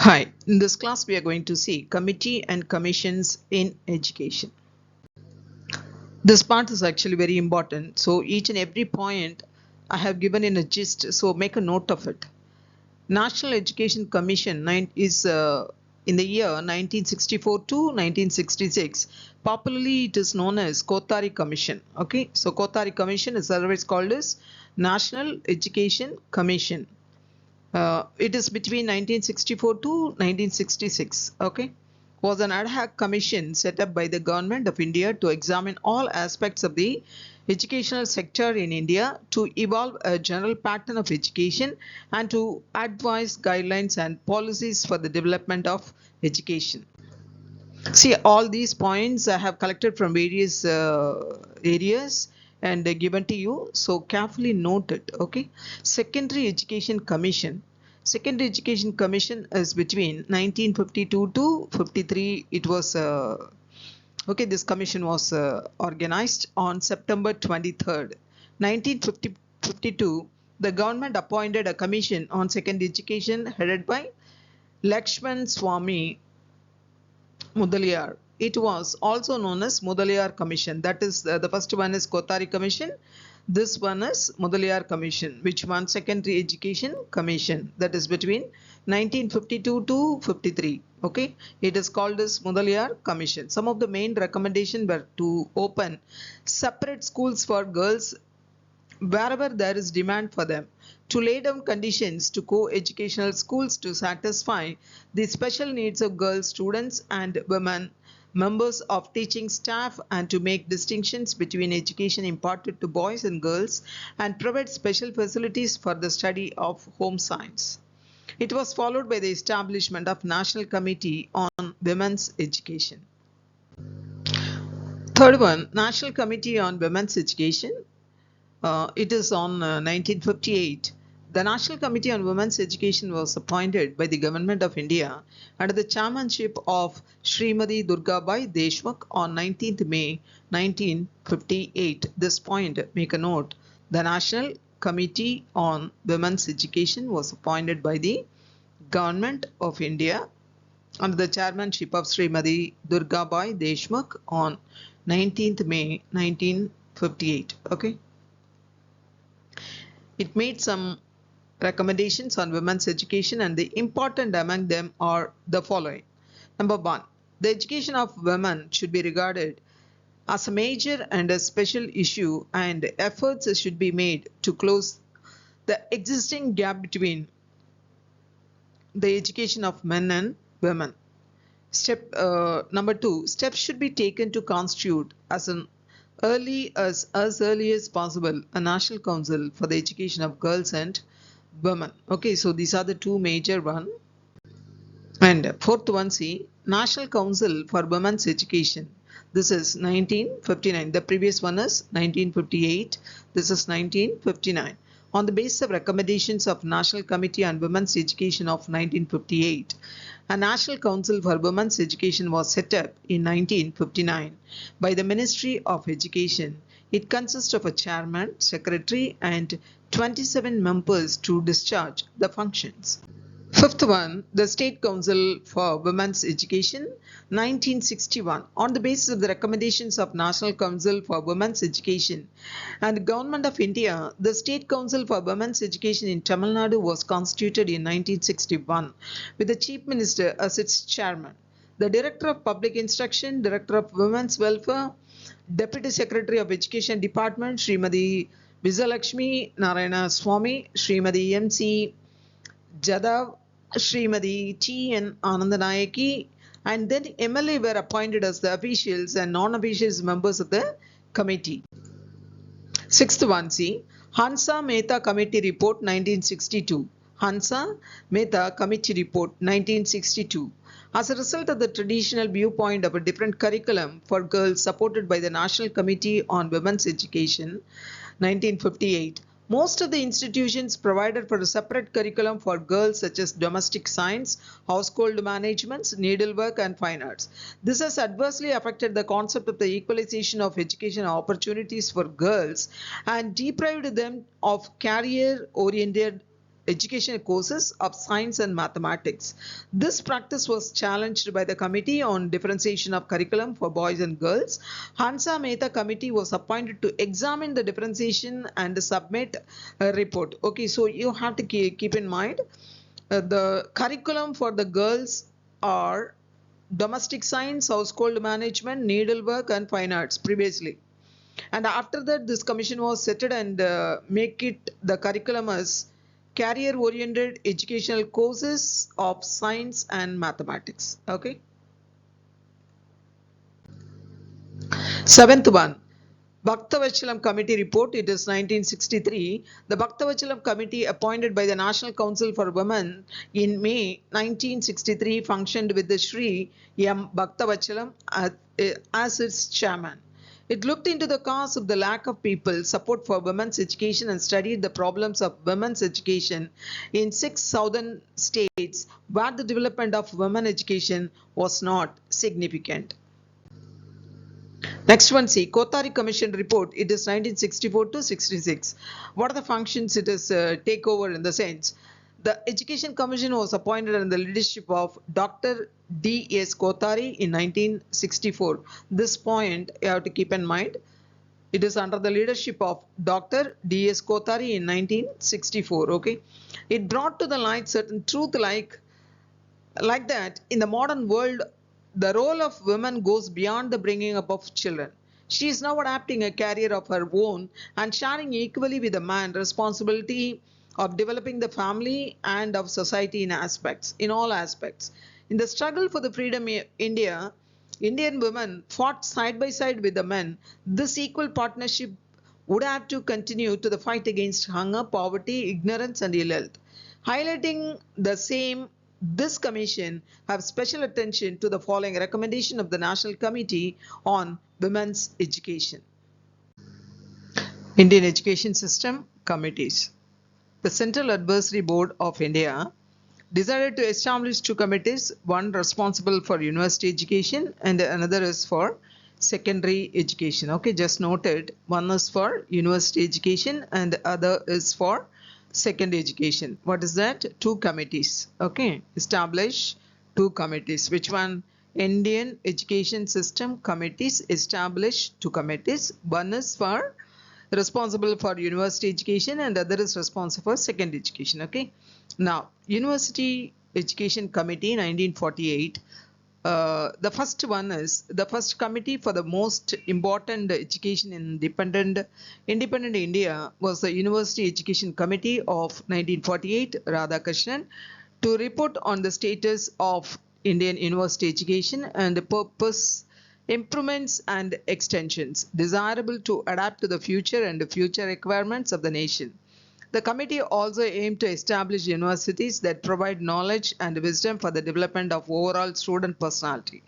Hi, in this class we are going to see committee and commissions in education. This part is actually very important. So each and every point I have given in a gist. So make a note of it. National Education Commission is in the year 1964 to 1966. Popularly it is known as Kothari Commission. Okay, so Kothari Commission is otherwise called as National Education Commission. It is between 1964 to 1966. Okay, was an ad hoc commission set up by the government of India to examine all aspects of the educational sector in India, to evolve a general pattern of education and to advise guidelines and policies for the development of education. See, all these points I have collected from various areas and given to you. So carefully note it. Okay. Secondary Education Commission. Secondary Education Commission is between 1952 to 53. It was okay. This commission was organized on September 23rd, 1952. The government appointed a commission on secondary education headed by Lakshman Swamy Mudaliar. It was also known as Mudaliar Commission. That is, the first one is Kothari Commission. This one is Mudaliar Commission, which one Secondary Education Commission. That is between 1952 to 53. Okay, it is called as Mudaliar Commission. Some of the main recommendations were to open separate schools for girls wherever there is demand for them, to lay down conditions to co-educational schools to satisfy the special needs of girl students and women members of teaching staff, and to make distinctions between education imparted to boys and girls and provide special facilities for the study of home science. It was followed by the establishment of National Committee on Women's Education. Third one, National Committee on Women's Education. It is on 1958. The National Committee on Women's Education was appointed by the Government of India under the chairmanship of Srimati Durgabai Deshmukh on 19th May 1958. This point, make a note. The National Committee on Women's Education was appointed by the Government of India under the chairmanship of Srimati Durgabai Deshmukh on 19th May 1958. Okay. It made some recommendations on women's education, and the important among them are the following. Number one, the education of women should be regarded as a major and a special issue, and efforts should be made to close the existing gap between the education of men and women. Number two, steps should be taken to constitute as early as possible a national council for the education of girls and women. Okay, so these are the two major one. And fourth one, see, National Council for Women's Education. This is 1959. The previous one is 1958. This is 1959. On the basis of recommendations of National Committee on Women's Education of 1958, a National Council for Women's Education was set up in 1959 by the Ministry of Education. It consists of a chairman, secretary, and 27 members to discharge the functions. Fifth one, the State Council for Women's Education, 1961. On the basis of the recommendations of National Council for Women's Education and the Government of India, the State Council for Women's Education in Tamil Nadu was constituted in 1961 with the Chief Minister as its chairman. The Director of Public Instruction, Director of Women's Welfare, Deputy Secretary of Education Department, Srimati Vijayalakshmi Narayana Swamy, Srimati M.C. Jadhav, Srimati T.N. Anandanayaki, and then MLA were appointed as the officials and non-officials members of the committee. Sixth one, see, Hansa Mehta Committee Report 1962. Hansa Mehta Committee Report 1962. As a result of the traditional viewpoint of a different curriculum for girls supported by the National Committee on Women's Education, 1958, most of the institutions provided for a separate curriculum for girls such as domestic science, household management, needlework, and fine arts. This has adversely affected the concept of the equalization of education opportunities for girls and deprived them of career-oriented educational courses of science and mathematics. This practice was challenged by the Committee on Differentiation of Curriculum for Boys and Girls. Hansa Mehta Committee was appointed to examine the differentiation and submit a report. Okay, so you have to keep in mind the curriculum for the girls are domestic science, household management, needlework and fine arts previously. And after that, this commission was set and make it the curriculum as career-oriented educational courses of science and mathematics. Okay. Seventh one, Bhaktavachalam Committee report. It is 1963. The Bhaktavachalam Committee appointed by the National Council for Women in May 1963 functioned with the Shri M. Bhaktavachalam as its chairman. It looked into the cause of the lack of people support for women's education and studied the problems of women's education in 6 southern states where the development of women education was not significant. Next one, see Kothari Commission report. It is 1964 to 66. What are the functions it is take over in the sense? The Education Commission was appointed under the leadership of Dr. D.S. Kothari in 1964. This point you have to keep in mind. It is under the leadership of Dr. D.S. Kothari in 1964. Okay, it brought to the light certain truth like that in the modern world, the role of women goes beyond the bringing up of children. She is now adapting a career of her own and sharing equally with the man responsibility of developing the family and of society in all aspects. In the struggle for the freedom of India, Indian women fought side by side with the men. This equal partnership would have to continue to the fight against hunger, poverty, ignorance and ill health. Highlighting the same, this commission have special attention to the following recommendation of the National Committee on Women's Education. Indian Education System Committees. The Central Advisory Board of India decided to establish 2 committees, one responsible for university education and another is for secondary education. Okay, just noted, one is for university education and the other is for secondary education. What is that? 2 committees. Okay, establish 2 committees. Which one? Indian Education System Committees establish 2 committees. One is for responsible for university education and other is responsible for secondary education. Okay, now University Education Committee 1948. The first one is the first committee for the most important education in independent India was the University Education Committee of 1948, Radhakrishnan, to report on the status of Indian university education and the purpose, improvements and extensions desirable to adapt to the future and the future requirements of the nation. The committee also aimed to establish universities that provide knowledge and wisdom for the development of overall student personality.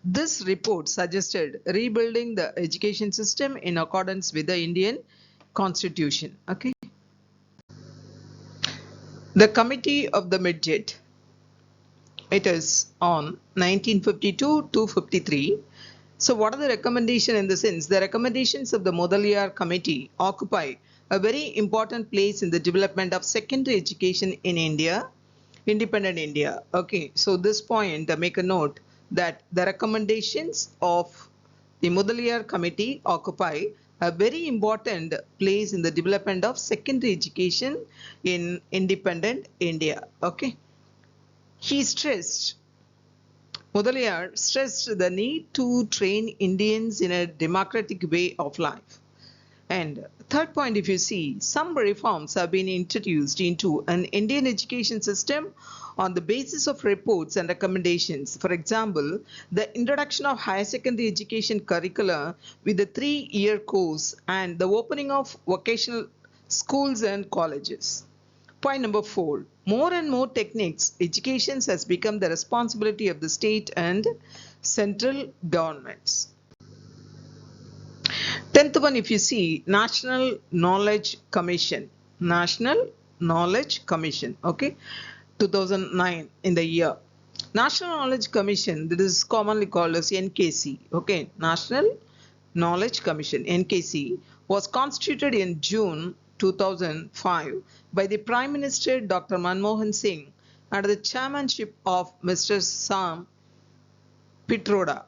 This report suggested rebuilding the education system in accordance with the Indian Constitution. Okay. The Committee of the Midget. It is on 1952 to 53. So what are the recommendations in the sense? The recommendations of the Mudaliar Committee occupy a very important place in the development of secondary education in India, independent India. Okay, so this point, make a note that the recommendations of the Mudaliar Committee occupy a very important place in the development of secondary education in independent India. Okay, Mudaliar stressed the need to train Indians in a democratic way of life. And third point, if you see, some reforms have been introduced into an Indian education system on the basis of reports and recommendations. For example, the introduction of higher secondary education curricula with a 3-year course and the opening of vocational schools and colleges. Point number 4. More and more techniques, education has become the responsibility of the state and central governments. 10th one, if you see, National Knowledge Commission. National Knowledge Commission. Okay, 2009 in the year. National Knowledge Commission, that is commonly called as NKC. Okay, National Knowledge Commission, NKC, was constituted in June 2005 by the Prime Minister Dr. Manmohan Singh under the chairmanship of Mr. Sam Pitroda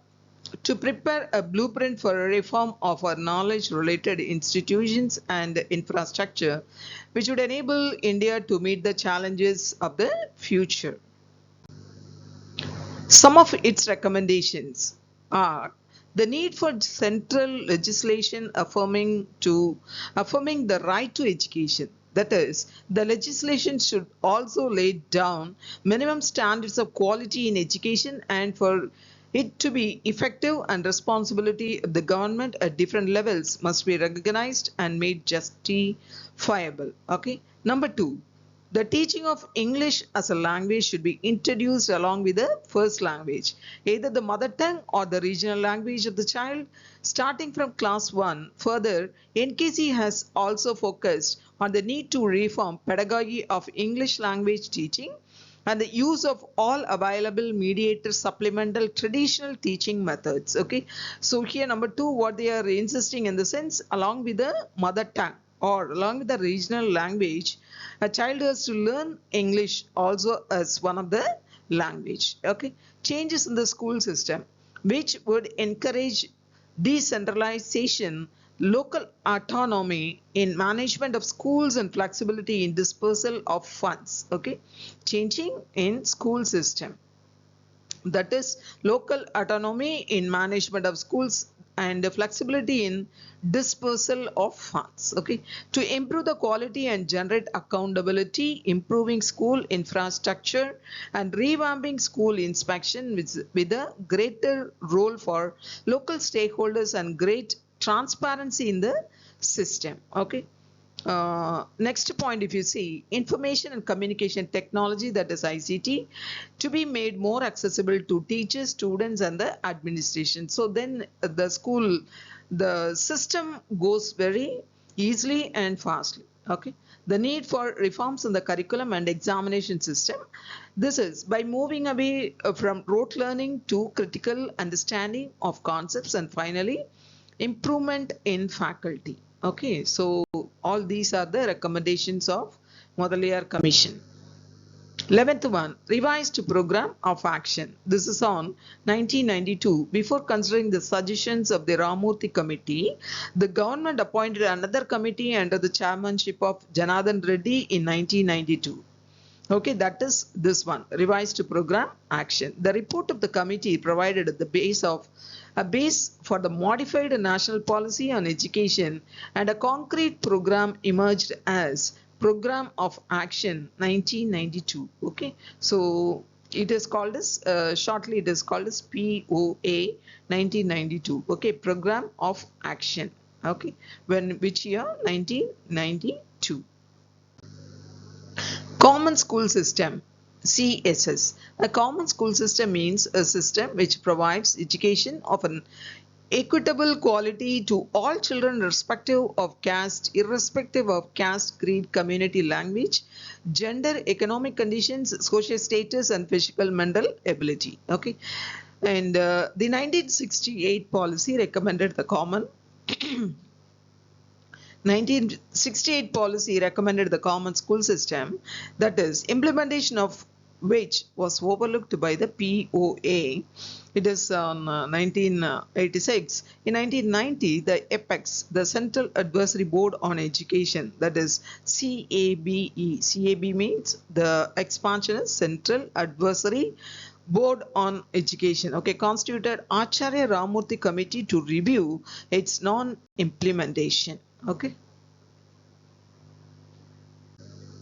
to prepare a blueprint for a reform of our knowledge-related institutions and infrastructure, which would enable India to meet the challenges of the future. Some of its recommendations are the need for central legislation affirming the right to education. That is, the legislation should also lay down minimum standards of quality in education, and for it to be effective, and responsibility of the government at different levels must be recognized and made justifiable. Okay. Number two, the teaching of English as a language should be introduced along with the first language, either the mother tongue or the regional language of the child, starting from class 1. Further, NKC has also focused on the need to reform pedagogy of English language teaching and the use of all available mediator supplemental traditional teaching methods. Okay, so here number 2, what they are insisting in the sense, along with the mother tongue or along with the regional language, a child has to learn English also as one of the language. Okay, changes in the school system which would encourage decentralization, local autonomy in management of schools, and flexibility in dispersal of funds. Okay, changing in school system, that is local autonomy in management of schools and flexibility in dispersal of funds. Okay, to improve the quality and generate accountability, improving school infrastructure and revamping school inspection with a greater role for local stakeholders and great transparency in the system. Okay. Next point, if you see, information and communication technology, that is ICT, to be made more accessible to teachers, students and the administration. So then the system goes very easily and fastly. Okay. The need for reforms in the curriculum and examination system. This is by moving away from rote learning to critical understanding of concepts, and finally improvement in faculty. Okay, so all these are the recommendations of Mudaliar Commission. 11th one, revised program of action. This is on 1992. Before considering the suggestions of the Ramurthy committee, the government appointed another committee under the chairmanship of Janardhan Reddy in 1992. Okay, that is this one, revised program action. The report of the committee provided a base for the modified national policy on education, and a concrete program emerged as Program of Action 1992. Okay, so it is called as shortly it is called as POA 1992. Okay, Program of Action. Okay, which year? 1992. Common school system, CSS. A common school system means a system which provides education of an equitable quality to all children irrespective of caste, creed, community, language, gender, economic conditions, social status and physical mental ability. Okay, and the 1968 policy recommended the common 1968 policy recommended the common school system, that is, implementation of which was overlooked by the POA. It is on 1986. In 1990, the APEX, the Central Advisory Board on Education, that is CABE. CAB means the expansion is Central Advisory Board on Education. Okay, constituted Acharya Ramurthy Committee to review its non-implementation. Okay.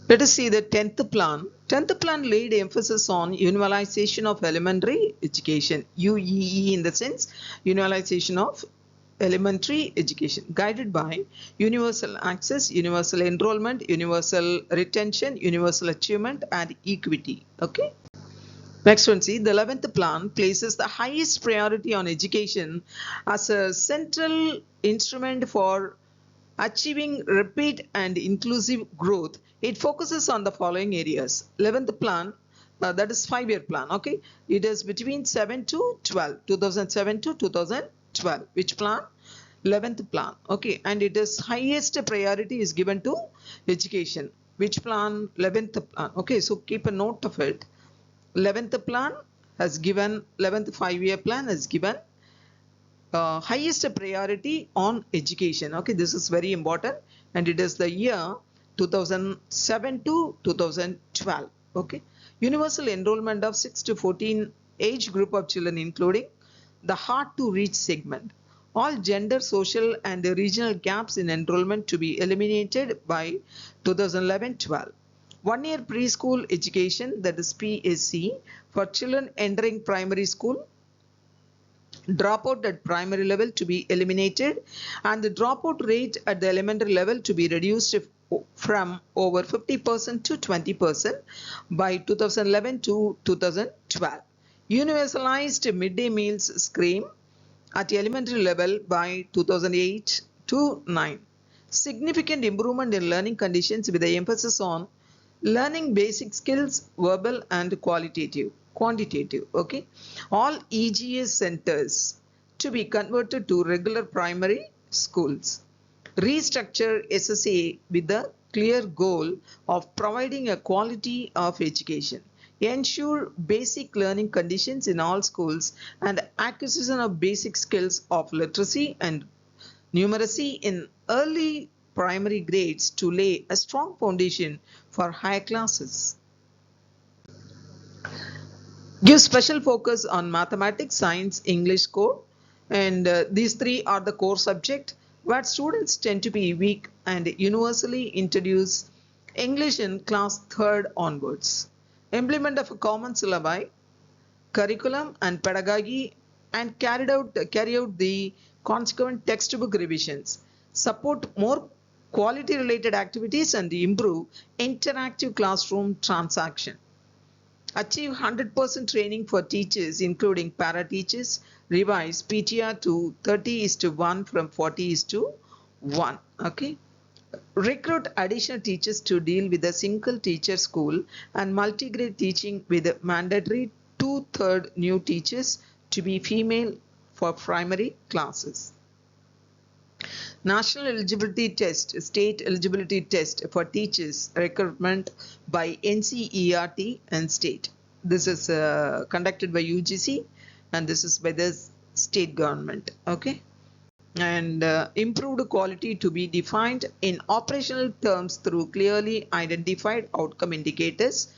Let us see the 10th plan. 10th plan laid emphasis on universalization of elementary education. UEE in the sense universalization of elementary education, guided by universal access, universal enrollment, universal retention, universal achievement and equity. Okay. Next one, see, the 11th plan places the highest priority on education as a central instrument for achieving rapid and inclusive growth. It focuses on the following areas. 11th plan, that is 5-year plan. Okay, it is between 7 to 12, 2007 to 2012. Which plan? 11th plan. Okay, and it is highest priority is given to education. Which plan? 11th plan. Okay, so keep a note of it. 11th plan has given, 11th 5-year plan has given highest priority on education. Okay, this is very important, and it is the year 2007 to 2012. Okay, universal enrollment of 6 to 14 age group of children, including the hard to reach segment. All gender, social and regional gaps in enrollment to be eliminated by 2011-12. 1-year preschool education, that is PSC, for children entering primary school. Dropout at primary level to be eliminated, and the dropout rate at the elementary level to be reduced from over 50% to 20% by 2011 to 2012. Universalized midday meals scheme at elementary level by 2008 to 9. Significant improvement in learning conditions with the emphasis on learning basic skills, verbal and quantitative. Okay, all EGS centers to be converted to regular primary schools. Restructure SSA with the clear goal of providing a quality of education. Ensure basic learning conditions in all schools and acquisition of basic skills of literacy and numeracy in early primary grades to lay a strong foundation for higher classes. Give special focus on mathematics, science, English core, and these three are the core subject where students tend to be weak, and universally introduce English in class 3rd onwards. Implement of a common syllabi, curriculum and pedagogy, and carry out the consequent textbook revisions. Support more quality related activities and improve interactive classroom transaction. Achieve 100% training for teachers, including para teachers. Revise PTR to 30:1 from 40:1. Okay. Recruit additional teachers to deal with a single teacher school and multi-grade teaching with mandatory 2/3 new teachers to be female for primary classes. National eligibility test, state eligibility test for teachers recruitment by NCERT and state. This is conducted by UGC and this is by the state government. Okay. And improved quality to be defined in operational terms through clearly identified outcome indicators.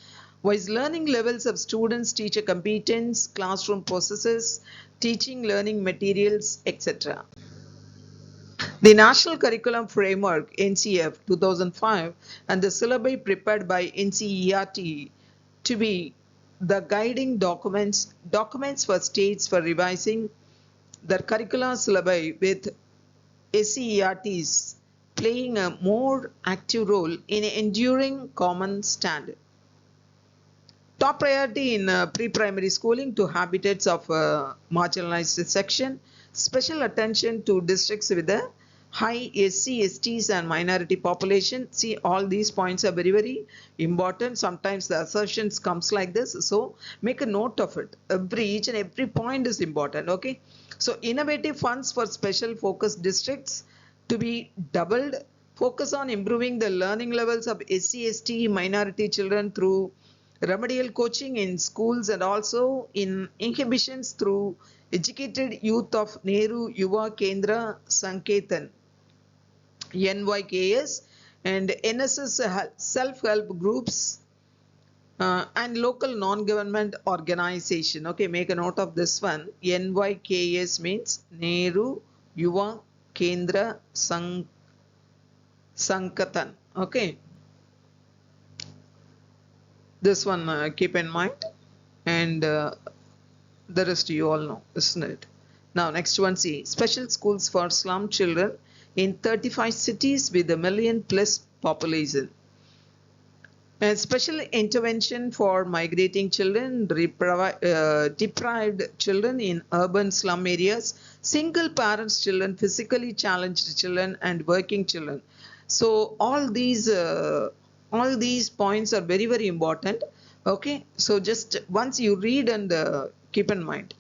Wise learning levels of students, teacher competence, classroom processes, teaching learning materials, etc. The National Curriculum Framework NCF 2005 and the syllabi prepared by NCERT to be the guiding documents for states for revising their curricula syllabi, with SCERTs playing a more active role in enduring common standard. Top priority in pre-primary schooling to habitats of marginalized section. Special attention to districts with a high SC, STs and minority population. See, all these points are very, very important. Sometimes the assertions comes like this. So make a note of it. Each and every point is important. Okay. So innovative funds for special focus districts to be doubled. Focus on improving the learning levels of SC, ST, minority children through remedial coaching in schools and also in inhibitions through educated youth of Nehru Yuva Kendra Sanketan NYKS and NSS self-help groups and local non-government organization. Okay, make a note of this one. NYKS means Nehru Yuva Kendra Sankatan. Okay, this one keep in mind, and the rest you all know, isn't it? Now next one, see, special schools for slum children in 35 cities with a million plus population. And special intervention for migrating children, deprived children in urban slum areas, single parents children, physically challenged children and working children. So all these points are very, very important. Okay, so just once you read and keep in mind.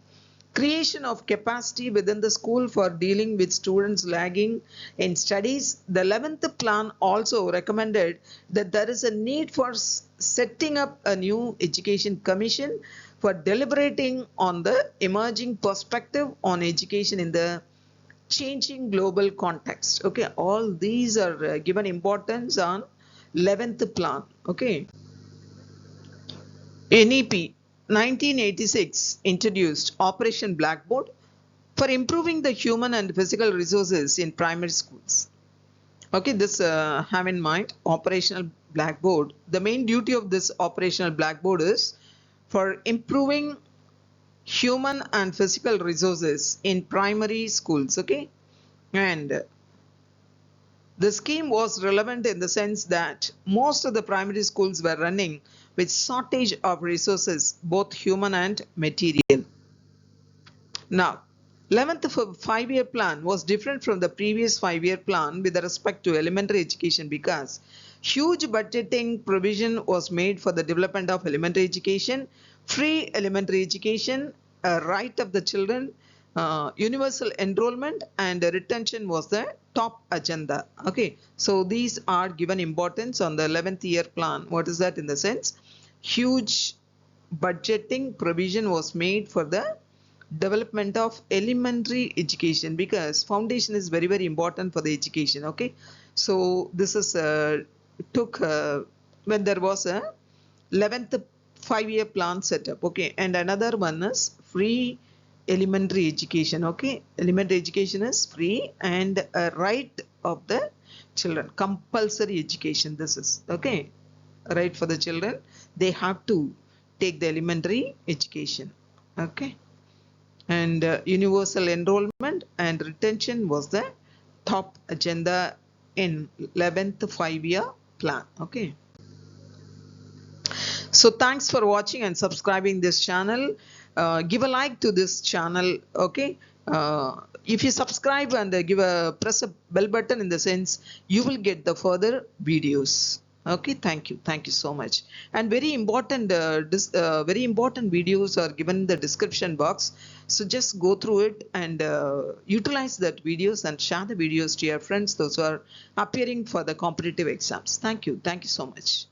creation of capacity within the school for dealing with students lagging in studies. The 11th plan also recommended that there is a need for setting up a new education commission for deliberating on the emerging perspective on education in the changing global context. Okay, all these are given importance on 11th plan. Okay. NEP 1986 introduced Operation Blackboard for improving the human and physical resources in primary schools. Okay, this have in mind operational blackboard. The main duty of this operational blackboard is for improving human and physical resources in primary schools. Okay, and the scheme was relevant in the sense that most of the primary schools were running with shortage of resources, both human and material. Now, 11th five-year plan was different from the previous five-year plan with respect to elementary education because huge budgeting provision was made for the development of elementary education, free elementary education, a right of the children, universal enrollment, and retention was the top agenda. Okay, so these are given importance on the 11th year plan. What is that in the sense? Huge budgeting provision was made for the development of elementary education because foundation is very, very important for the education. Okay, so this is took when there was a 11th five-year plan set up. Okay, and another one is free elementary education. Okay, elementary education is free and a right of the children, compulsory education. This is okay, right for the children. They have to take the elementary education. Okay, and universal enrollment and retention was the top agenda in 11th five-year plan. Okay, so thanks for watching and subscribing this channel. Give a like to this channel. Okay, if you subscribe and press a bell button, in the sense you will get the further videos. Okay, thank you so much. And very important videos are given in the description box, so just go through it and utilize that videos and share the videos to your friends, those who are appearing for the competitive exams. Thank you so much.